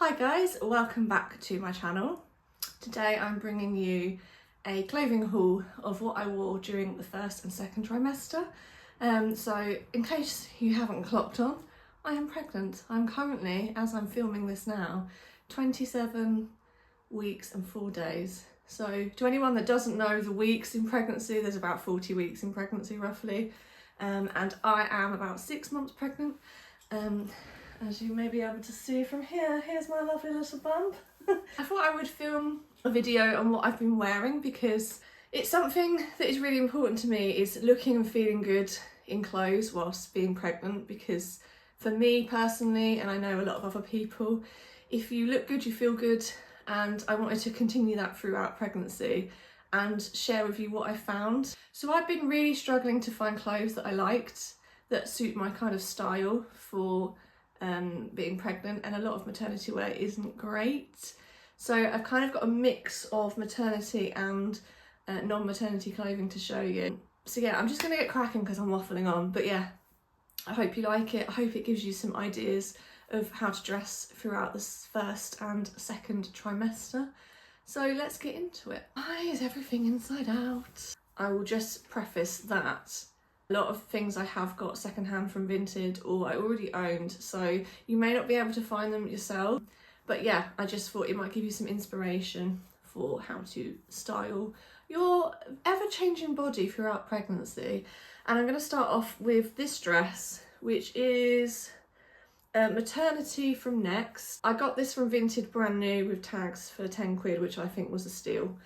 Hi guys, welcome back to my channel. Today I'm bringing you a clothing haul of what I wore during the first and second trimester. So in case you haven't clocked on, I am pregnant. I'm currently, as I'm filming this now, 27 weeks and 4 days. So to anyone that doesn't know the weeks in pregnancy, there's about 40 weeks in pregnancy roughly. And I am about 6 months pregnant. As you may be able to see from here, here's my lovely little bump. I thought I would film a video on what I've been wearing because it's something that is really important to me, is looking and feeling good in clothes whilst being pregnant, because for me personally, and I know a lot of other people, if you look good, you feel good, and I wanted to continue that throughout pregnancy and share with you what I found. So I've been really struggling to find clothes that I liked that suit my kind of style for being pregnant, and a lot of maternity wear isn't great. So I've kind of got a mix of maternity and non-maternity clothing to show you. So yeah, I'm just gonna get cracking because I'm waffling on, but yeah, I hope you like it. I hope it gives you some ideas of how to dress throughout this first and second trimester. So let's get into it. Why is everything inside out? I will just preface that a lot of things I have got secondhand from Vinted or I already owned, so you may not be able to find them yourself. But yeah, I just thought it might give you some inspiration for how to style your ever-changing body throughout pregnancy. And I'm going to start off with this dress, which is Maternity from Next. I got this from Vinted brand new with tags for 10 quid, which I think was a steal.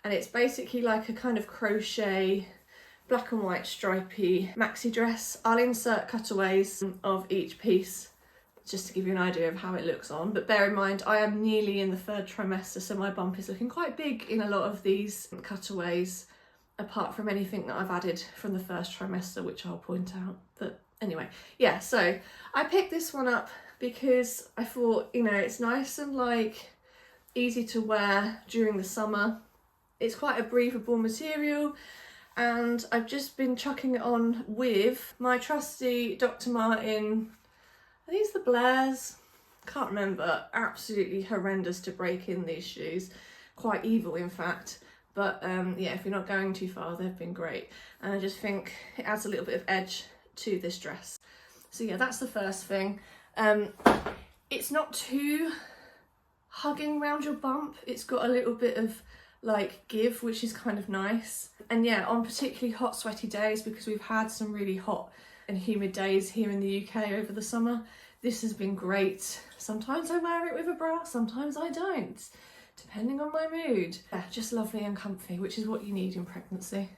And it's basically like a kind of crochet black and white stripy maxi dress. I'll insert cutaways of each piece just to give you an idea of how it looks on, but bear in mind I am nearly in the third trimester, so my bump is looking quite big in a lot of these cutaways, apart from anything that I've added from the first trimester, which I'll point out. But anyway, yeah, so I picked this one up because I thought, you know, it's nice and like easy to wear during the summer. It's quite a breathable material, and I've just been chucking it on with my trusty Dr. Martin, are these the Blairs? Can't remember. Absolutely horrendous to break in these shoes. Quite evil in fact. But yeah, if you're not going too far, they've been great. And I just think it adds a little bit of edge to this dress. So yeah, that's the first thing. It's not too hugging around your bump. It's got a little bit of like give, which is kind of nice. And yeah, on particularly hot sweaty days, because we've had some really hot and humid days here in the UK over the summer, this has been great. Sometimes I wear it with a bra, sometimes I don't, depending on my mood. Yeah, just lovely and comfy, which is what you need in pregnancy.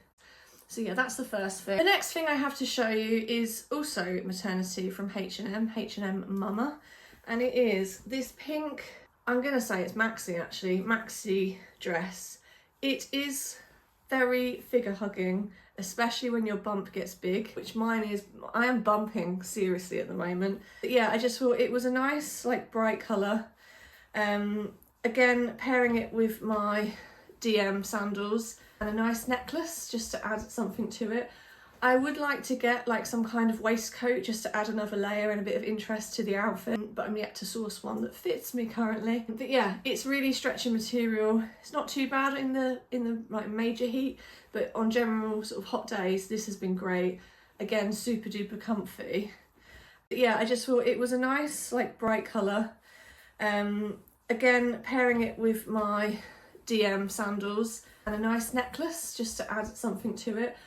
So yeah, that's the first thing. The next thing I have to show you is also Maternity from H&M Mama, and it is this pink, I'm gonna say it's maxi actually, maxi dress. It is very figure hugging, especially when your bump gets big, which mine is. I am bumping seriously at the moment. But yeah, I just thought it was a nice like bright colour. Again, pairing it with my DM sandals and a nice necklace just to add something to it. I would like to get like some kind of waistcoat just to add another layer and a bit of interest to the outfit, but I'm yet to source one that fits me currently. But yeah, it's really stretchy material. It's not too bad in the like major heat, but on general sort of hot days, this has been great. Again, super duper comfy. But yeah, I just thought it was a nice like bright colour. Again, pairing it with my DM sandals and a nice necklace just to add something to it.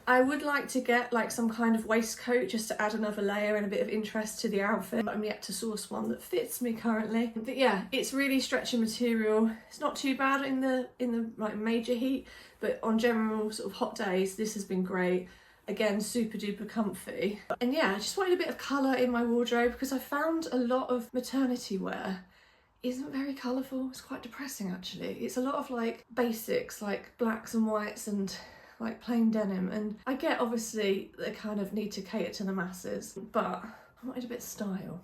I would like to get like some kind of waistcoat just to add another layer and a bit of interest to the outfit, but I'm yet to source one that fits me currently. But yeah, it's really stretchy material. It's not too bad in the like major heat, but on general sort of hot days, this has been great. Again, super duper comfy. And yeah, I just wanted a bit of colour in my wardrobe because I found a lot of maternity wear isn't very colourful. It's quite depressing actually. It's a lot of like basics, like blacks and whites and like plain denim, and I get obviously they kind of need to cater to the masses, but I wanted a bit of style.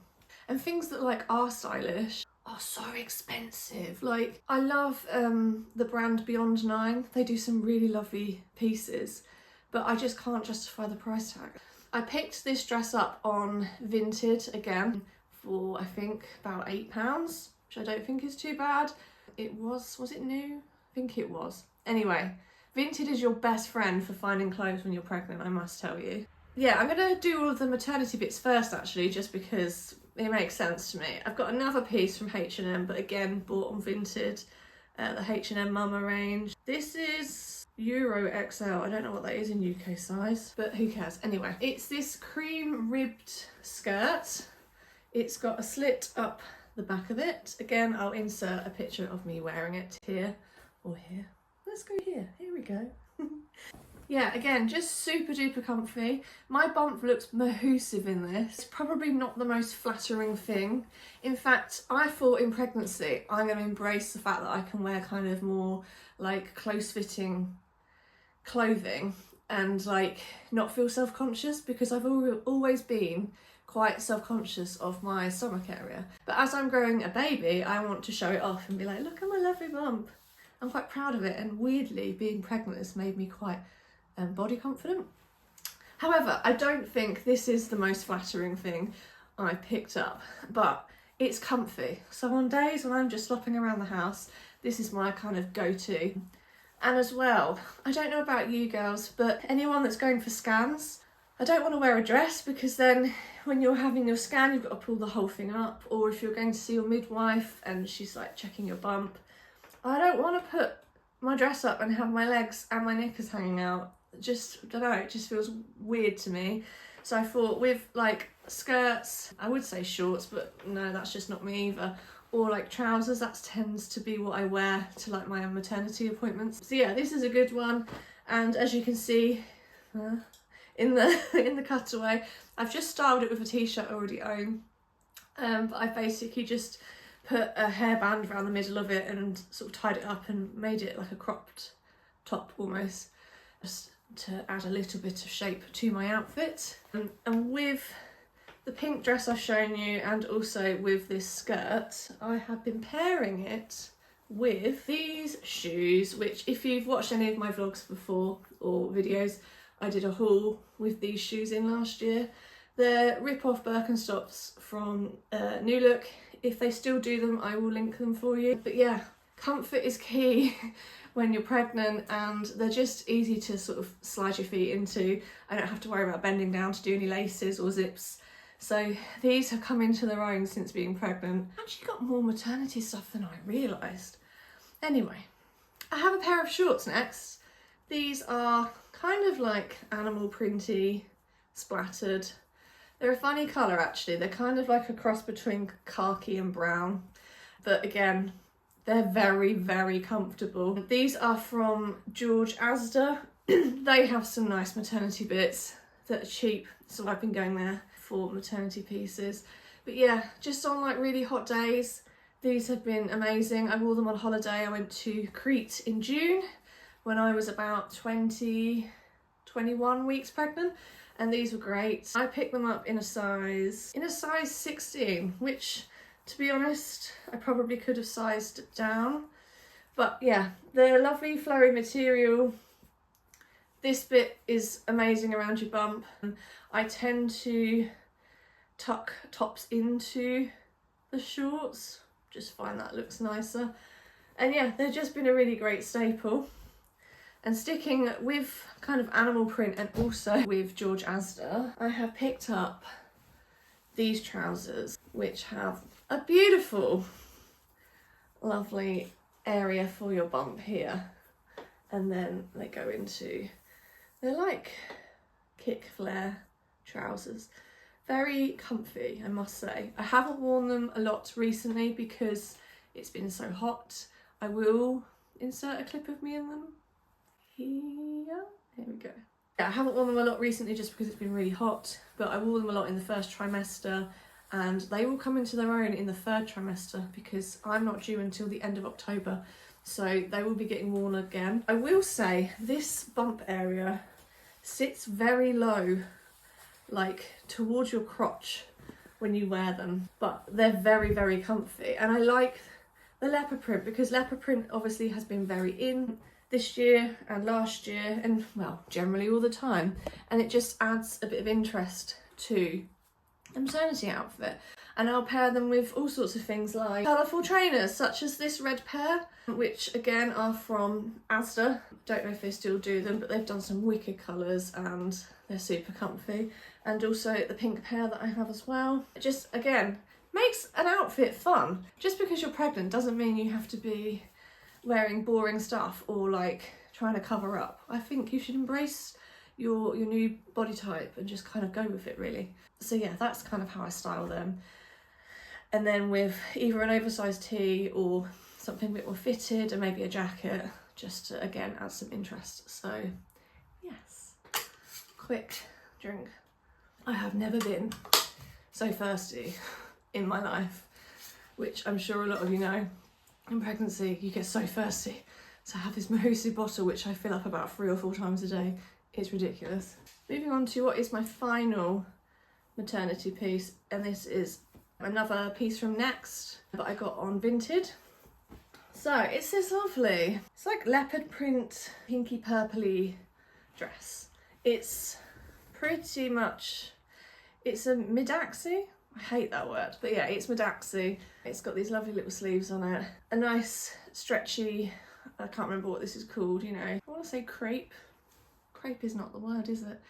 And things that like are stylish are so expensive. Like I love the brand Beyond 9. They do some really lovely pieces, but I just can't justify the price tag. I picked this dress up on Vinted again for I think about £8. which I don't think is too bad. It was it new? I think it was. Anyway, Vinted is your best friend for finding clothes when you're pregnant, I must tell you. Yeah, I'm gonna do all of the maternity bits first actually, just because it makes sense to me. I've got another piece from H&M, but again, bought on Vinted, the H&M Mama range. This is Euro XL, I don't know what that is in UK size, but who cares? Anyway, it's this cream ribbed skirt. It's got a slit up the back of it. Again, I'll insert a picture of me wearing it here or here. Let's go here, here we go. Yeah, again, just super duper comfy. My bump looks mahoosive in this. Probably not the most flattering thing. In fact, I thought in pregnancy, I'm going to embrace the fact that I can wear kind of more like close-fitting clothing and like not feel self-conscious, because I've always been quite self-conscious of my stomach area. But as I'm growing a baby, I want to show it off and be like, look at my lovely bump. I'm quite proud of it, and weirdly, being pregnant has made me quite body confident. However, I don't think this is the most flattering thing I picked up, but it's comfy. So on days when I'm just slopping around the house, this is my kind of go-to. And as well, I don't know about you girls, but anyone that's going for scans, I don't want to wear a dress, because then when you're having your scan, you've got to pull the whole thing up. Or if you're going to see your midwife and she's like checking your bump, I don't want to put my dress up and have my legs and my knickers hanging out. Just, don't know, it just feels weird to me. So I thought with like skirts, I would say shorts, but no, that's just not me either. Or like trousers, that tends to be what I wear to like my maternity appointments. So yeah, this is a good one. And as you can see in the cutaway, I've just styled it with a t-shirt I already own. But I basically just put a hairband around the middle of it and sort of tied it up and made it like a cropped top almost, just to add a little bit of shape to my outfit. And with the pink dress I've shown you, and also with this skirt, I have been pairing it with these shoes, which if you've watched any of my vlogs before or videos, I did a haul with these shoes in last year. They're rip-off Birkenstocks from New Look. If they still do them, I will link them for you. But yeah, comfort is key when you're pregnant, and they're just easy to sort of slide your feet into. I don't have to worry about bending down to do any laces or zips. So these have come into their own since being pregnant. I've actually got more maternity stuff than I realised. Anyway, I have a pair of shorts next. These are kind of like animal printy, splattered. They're a funny colour actually. They're kind of like a cross between khaki and brown. But again, they're very, very comfortable. These are from George Asda. They have some nice maternity bits that are cheap, so I've been going there for maternity pieces. But yeah, just on like really hot days, these have been amazing. I wore them on holiday. I went to Crete in June when I was about 21 weeks pregnant, and these were great. I picked them up in a size 16, which, to be honest, I probably could have sized down. But yeah, they're a lovely flowy material. This bit is amazing around your bump. I tend to tuck tops into the shorts, just find that looks nicer. And yeah, they've just been a really great staple. And sticking with kind of animal print and also with George Asda, I have picked up these trousers, which have a beautiful, lovely area for your bump here. And then they go into, they're like kick flare trousers. Very comfy, I must say. I haven't worn them a lot recently because it's been so hot. I will insert a clip of me in them. Here we go. Yeah, I haven't worn them a lot recently just because it's been really hot, but I wore them a lot in the first trimester, and they will come into their own in the third trimester because I'm not due until the end of October, so they will be getting worn again. I will say this bump area sits very low, like towards your crotch when you wear them, but they're very, very comfy. And I like the leopard print because leopard print obviously has been very in this year and last year, and well, generally all the time, and it just adds a bit of interest to a maternity outfit. And I'll pair them with all sorts of things like colourful trainers, such as this red pair, which again are from Asda. Don't know if they still do them, but they've done some wicked colours and they're super comfy. And also the pink pair that I have as well. It just, again, makes an outfit fun. Just because you're pregnant doesn't mean you have to be wearing boring stuff or like trying to cover up. I think you should embrace your new body type and just kind of go with it, really. So yeah, that's kind of how I style them. And then with either an oversized tee or something a bit more fitted and maybe a jacket, just to again add some interest. So yes, quick drink. I have never been so thirsty in my life, which I'm sure a lot of you know. In pregnancy, you get so thirsty. So I have this Mahusi bottle, which I fill up about 3 or 4 times a day. It's ridiculous. Moving on to what is my final maternity piece, and this is another piece from Next that I got on Vinted. So it's this lovely, it's like leopard print, pinky purpley dress. It's pretty much, it's a mid-axi. I hate that word, but yeah, it's mid-axi. It's got these lovely little sleeves on it. A nice stretchy, I can't remember what this is called, you know. I want to say crepe. Crepe is not the word, is it?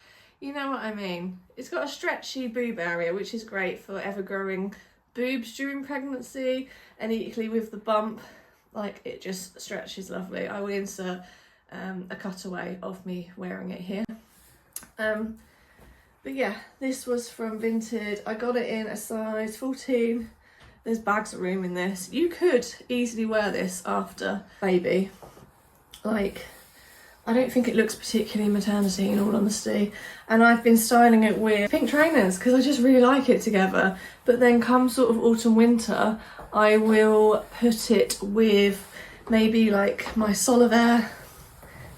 You know what I mean. It's got a stretchy boob area, which is great for ever-growing boobs during pregnancy, and equally with the bump, like it just stretches lovely. I will insert a cutaway of me wearing it here. But yeah, this was from Vinted. I got it in a size 14. There's bags of room in this. You could easily wear this after baby. Like, I don't think it looks particularly maternity in all honesty. And I've been styling it with pink trainers because I just really like it together. But then come sort of autumn winter, I will put it with maybe like my Solitaire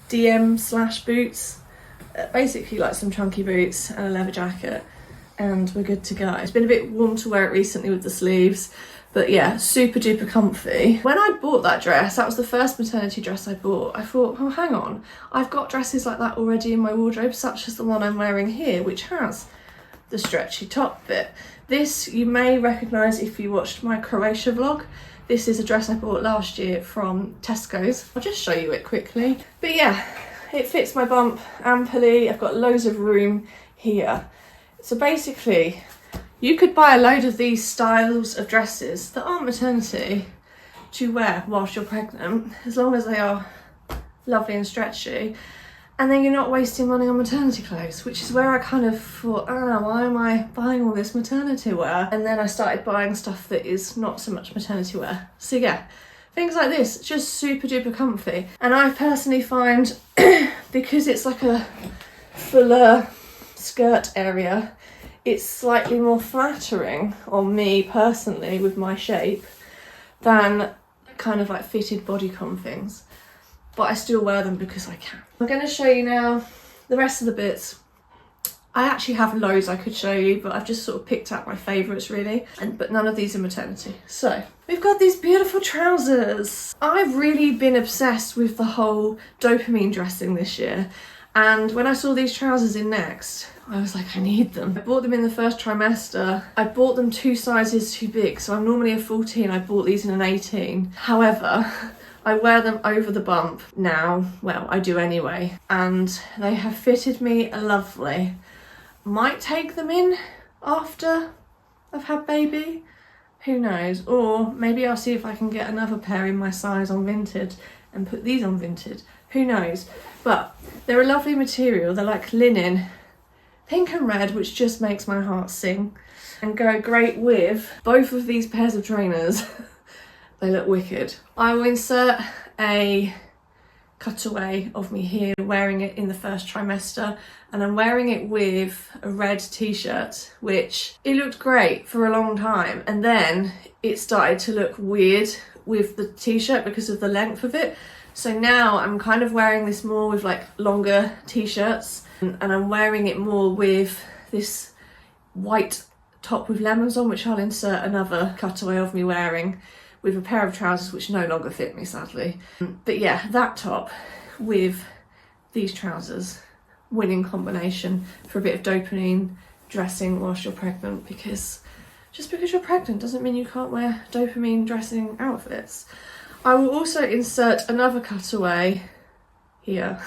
DM / boots. Basically like some chunky boots and a leather jacket, and we're good to go. It's been a bit warm to wear it recently with the sleeves, but yeah, super duper comfy. When I bought that dress, that was the first maternity dress I bought, I thought, oh hang on, I've got dresses like that already in my wardrobe, such as the one I'm wearing here, which has the stretchy top bit. This you may recognise if you watched my Croatia vlog. This is a dress I bought last year from Tesco's. I'll just show you it quickly. But yeah, it fits my bump amply. I've got loads of room here. So basically, you could buy a load of these styles of dresses that aren't maternity to wear whilst you're pregnant, as long as they are lovely and stretchy. And then you're not wasting money on maternity clothes, which is where I kind of thought, oh, why am I buying all this maternity wear? And then I started buying stuff that is not so much maternity wear. So yeah, things like this, just super duper comfy. And I personally find, because it's like a fuller skirt area, it's slightly more flattering on me personally with my shape than kind of like fitted bodycon things. But I still wear them because I can. I'm going to show you now the rest of the bits. I actually have loads I could show you, but I've just sort of picked out my favourites really, but none of these are maternity. So we've got these beautiful trousers. I've really been obsessed with the whole dopamine dressing this year, and when I saw these trousers in Next, I was like, I need them. I bought them in the first trimester. I bought them 2 sizes too big, so I'm normally a 14. I bought these in an 18. However, I wear them over the bump now. Well, I do anyway, and they have fitted me lovely. Might take them in after I've had baby, who knows, or maybe I'll see if I can get another pair in my size on Vinted and put these on Vinted, who knows. But they're a lovely material. They're like linen, pink and red, which just makes my heart sing, and go great with both of these pairs of trainers. They look wicked. I will insert a cutaway of me here wearing it in the first trimester, and I'm wearing it with a red t-shirt, which it looked great for a long time, and then it started to look weird with the t-shirt because of the length of it. So now I'm kind of wearing this more with like longer t-shirts, and I'm wearing it more with this white top with lemons on, which I'll insert another cutaway of me wearing, with a pair of trousers which no longer fit me, sadly. But yeah, that top with these trousers, winning combination for a bit of dopamine dressing whilst you're pregnant, because just because you're pregnant doesn't mean you can't wear dopamine dressing outfits. I will also insert another cutaway here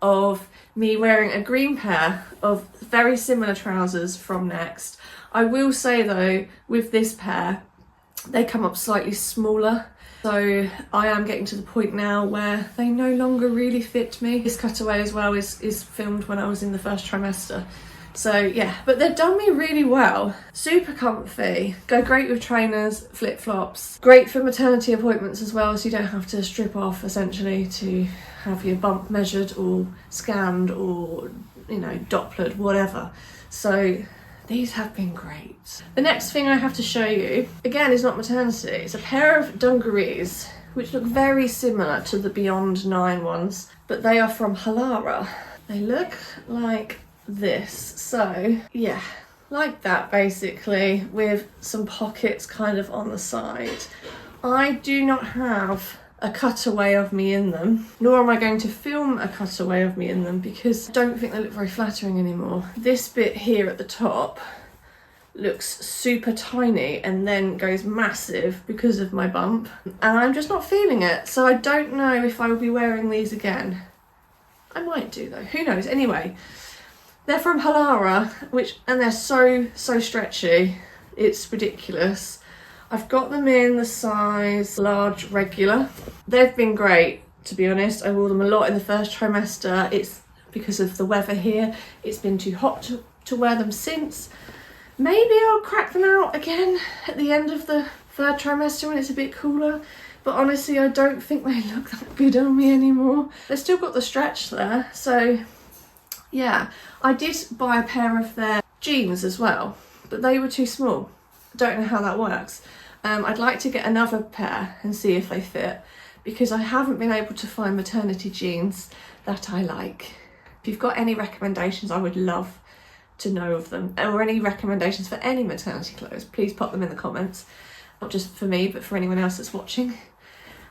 of me wearing a green pair of very similar trousers from Next. I will say though, with this pair, they come up slightly smaller. So I am getting to the point now where they no longer really fit me. This cutaway as well is filmed when I was in the first trimester. So yeah, but they've done me really well. Super comfy, go great with trainers, flip-flops. Great for maternity appointments as well, so you don't have to strip off essentially to have your bump measured or scanned or, you know, Dopplered, whatever. So these have been great. The next thing I have to show you, again, is not maternity. It's a pair of dungarees, which look very similar to the Beyond 9 ones, but they are from Halara. They look like this. So yeah, like that basically, with some pockets kind of on the side. I do not have a cutaway of me in them, nor am I going to film a cutaway of me in them, because I don't think they look very flattering anymore. This bit here at the top looks super tiny and then goes massive because of my bump, and I'm just not feeling it. So I don't know if I will be wearing these again. I might do though, who knows. Anyway, they're from Halara, and they're so stretchy, it's ridiculous. I've got them in the size large regular. They've been great, to be honest. I wore them a lot in the first trimester. It's because of the weather here. It's been too hot to wear them since. Maybe I'll crack them out again at the end of the third trimester when it's a bit cooler. But honestly, I don't think they look that good on me anymore. They've still got the stretch there, so yeah. I did buy a pair of their jeans as well, but they were too small. Don't know how that works. I'd like to get another pair and see if they fit, because I haven't been able to find maternity jeans that I like. If you've got any recommendations, I would love to know of them, or any recommendations for any maternity clothes, please pop them in the comments. Not just for me, but for anyone else that's watching.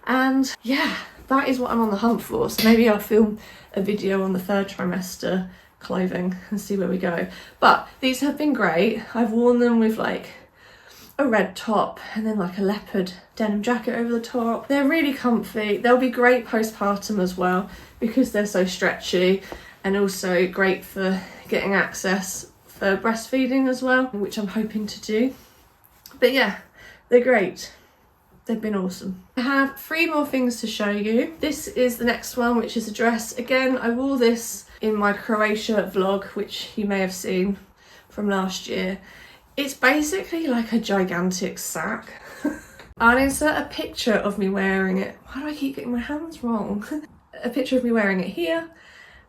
And yeah, that is what I'm on the hunt for. So maybe I'll film a video on the third trimester clothing and see where we go. But these have been great. I've worn them with like a red top and then like a leopard denim jacket over the top. They're really comfy. They'll be great postpartum as well, because they're so stretchy, and also great for getting access for breastfeeding as well, which I'm hoping to do. But yeah, they're great. They've been awesome. I have 3 more things to show you. This is the next one, which is a dress. Again, I wore this in my Croatia vlog, which you may have seen from last year. It's basically like a gigantic sack. I'll insert a picture of me wearing it. Why do I keep getting my hands wrong? A picture of me wearing it here.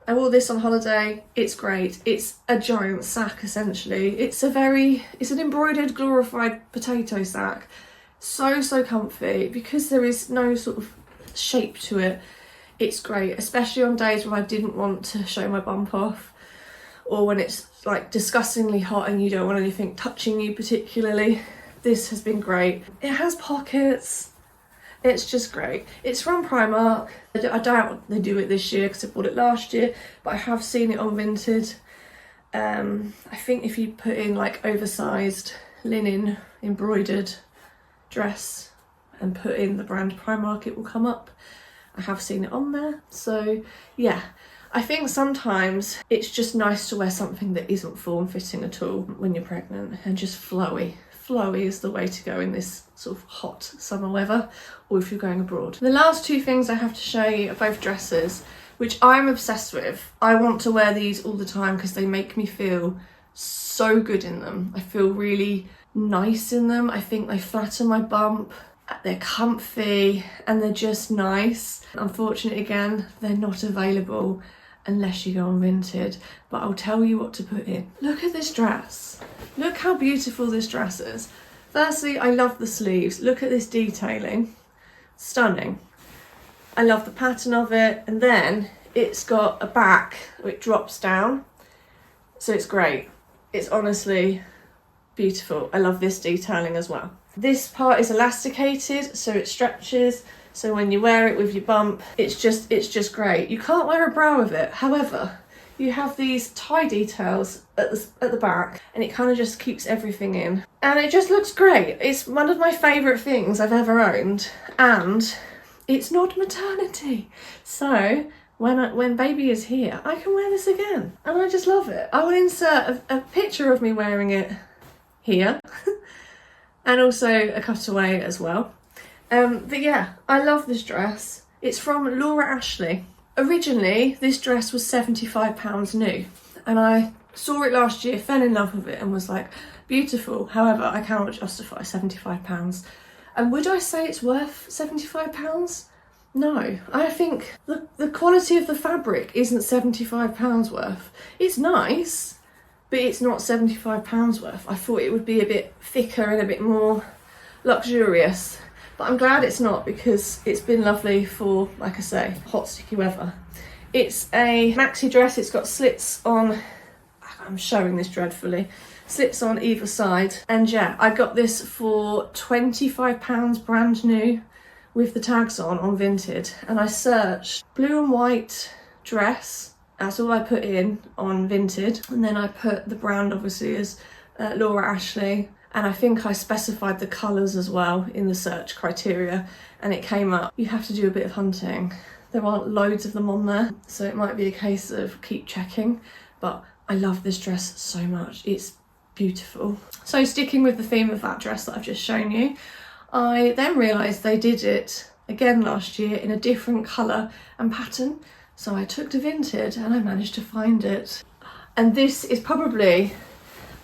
I wore this on holiday. It's great. It's a giant sack essentially. It's an embroidered glorified potato sack. So comfy, because there is no sort of shape to it. It's great, especially on days when I didn't want to show my bump off, or when it's like disgustingly hot and you don't want anything touching you particularly. This has been great. It has pockets. It's just great. It's from Primark. I doubt they do it this year because I bought it last year, but I have seen it on Vinted. I think if you put in like oversized linen embroidered dress and put in the brand Primark, it will come up. I have seen it on there. So yeah, I think sometimes it's just nice to wear something that isn't form-fitting at all when you're pregnant, and just flowy. Flowy is the way to go in this sort of hot summer weather, or if you're going abroad. The last 2 things I have to show you are both dresses, which I'm obsessed with. I want to wear these all the time because they make me feel so good in them. I feel really nice in them. I think they flatten my bump. They're comfy and they're just nice. Unfortunately, again, they're not available unless you go on Vinted, but I'll tell you what to put in. Look at this dress. Look how beautiful this dress is. Firstly, I love the sleeves. Look at this detailing. Stunning. I love the pattern of it, and then it's got a back which drops down, so it's great. It's honestly beautiful. I love this detailing as well. This part is elasticated, so it stretches, so when you wear it with your bump, it's just great. You can't wear a bra with it. However, you have these tie details at the back, and it kind of just keeps everything in. And it just looks great. It's one of my favourite things I've ever owned, and it's not maternity. So when baby is here, I can wear this again, and I just love it. I will insert a picture of me wearing it here and also a cutaway as well. But yeah, I love this dress. It's from Laura Ashley. Originally, this dress was £75 new, and I saw it last year, fell in love with it, and was like, beautiful. However, I cannot justify £75. And would I say it's worth £75? No. I think the quality of the fabric isn't £75 worth. It's nice, but it's not £75 worth. I thought it would be a bit thicker and a bit more luxurious. But I'm glad it's not, because it's been lovely for, like I say, hot sticky weather. It's a maxi dress. It's got slits on, I'm showing this dreadfully, slits on either side. And yeah, I got this for £25 brand new with the tags on Vinted. And I searched blue and white dress. That's all I put in on Vinted. And then I put the brand obviously as Laura Ashley. And I think I specified the colours as well in the search criteria, and it came up. You have to do a bit of hunting. There aren't loads of them on there, so it might be a case of keep checking, but I love this dress so much. It's beautiful. So sticking with the theme of that dress that I've just shown you, I then realised they did it again last year in a different colour and pattern. So I took to Vinted and I managed to find it. And this is probably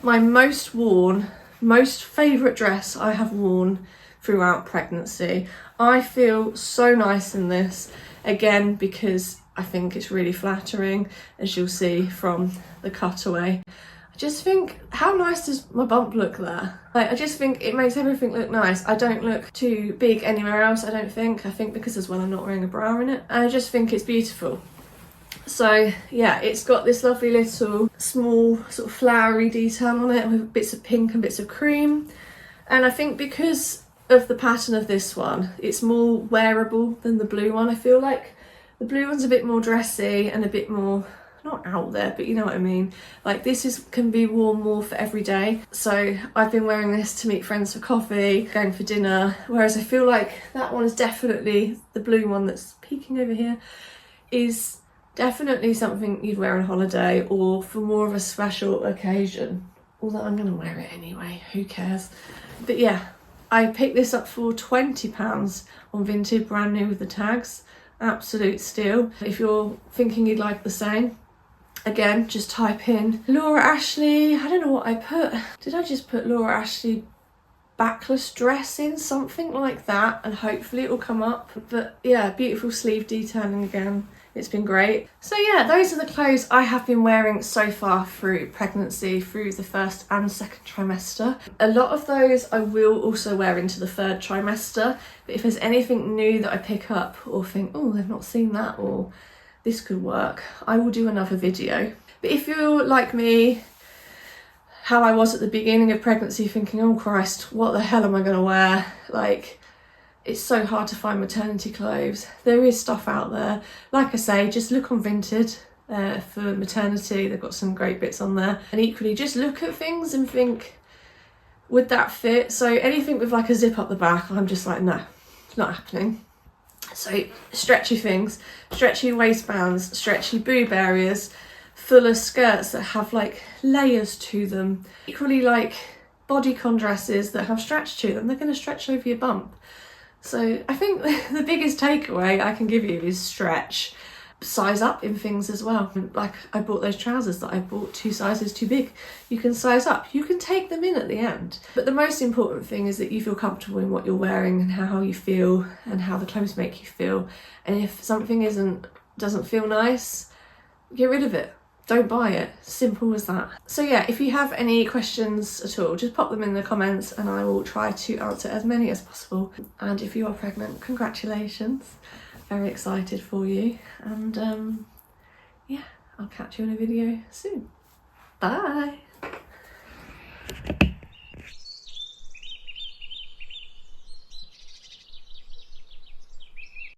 my most worn, most favourite dress I have worn throughout pregnancy. I feel so nice in this, again because I think it's really flattering, as you'll see from the cutaway. I just think, how nice does my bump look there? Like, I just think it makes everything look nice. I don't look too big anywhere else, I don't think. I think because as well I'm not wearing a bra in it. And I just think it's beautiful. So yeah, it's got this lovely little small sort of flowery detail on it with bits of pink and bits of cream. And I think because of the pattern of this one, it's more wearable than the blue one. I feel like the blue one's a bit more dressy and a bit more, not out there, but you know what I mean. Like this can be worn more for every day. So I've been wearing this to meet friends for coffee, going for dinner, whereas I feel like that one is definitely, the blue one that's peeking over here, is definitely something you'd wear on holiday or for more of a special occasion. Although I'm going to wear it anyway, who cares. But yeah, I picked this up for £20 on Vinted, brand new with the tags. Absolute steal. If you're thinking you'd like the same, again, just type in Laura Ashley. I don't know what I put. Did I just put Laura Ashley backless dress in? Something like that, and hopefully it will come up. But yeah, beautiful sleeve detailing again. It's been great. So yeah, those are the clothes I have been wearing so far through pregnancy, through the first and second trimester. A lot of those I will also wear into the third trimester, but if there's anything new that I pick up or think, oh, they've not seen that, or this could work, I will do another video. But if you're like me, how I was at the beginning of pregnancy, thinking, oh Christ, what the hell am I gonna wear? Like, it's so hard to find maternity clothes. There is stuff out there. Like I say, just look on Vinted for maternity. They've got some great bits on there. And equally, just look at things and think, would that fit? So anything with like a zip up the back, I'm just like, no, it's not happening. So stretchy things, stretchy waistbands, stretchy boob areas, fuller skirts that have like layers to them. Equally, like bodycon dresses that have stretch to them, they're going to stretch over your bump. So I think the biggest takeaway I can give you is stretch. Size up in things as well. Like I bought those trousers that I bought 2 sizes too big. You can size up, you can take them in at the end. But the most important thing is that you feel comfortable in what you're wearing and how you feel and how the clothes make you feel. And if something doesn't feel nice, get rid of it. Don't buy it. Simple as that. So yeah, if you have any questions at all, just pop them in the comments and I will try to answer as many as possible. And if you are pregnant, congratulations. Very excited for you. And yeah, I'll catch you in a video soon. Bye.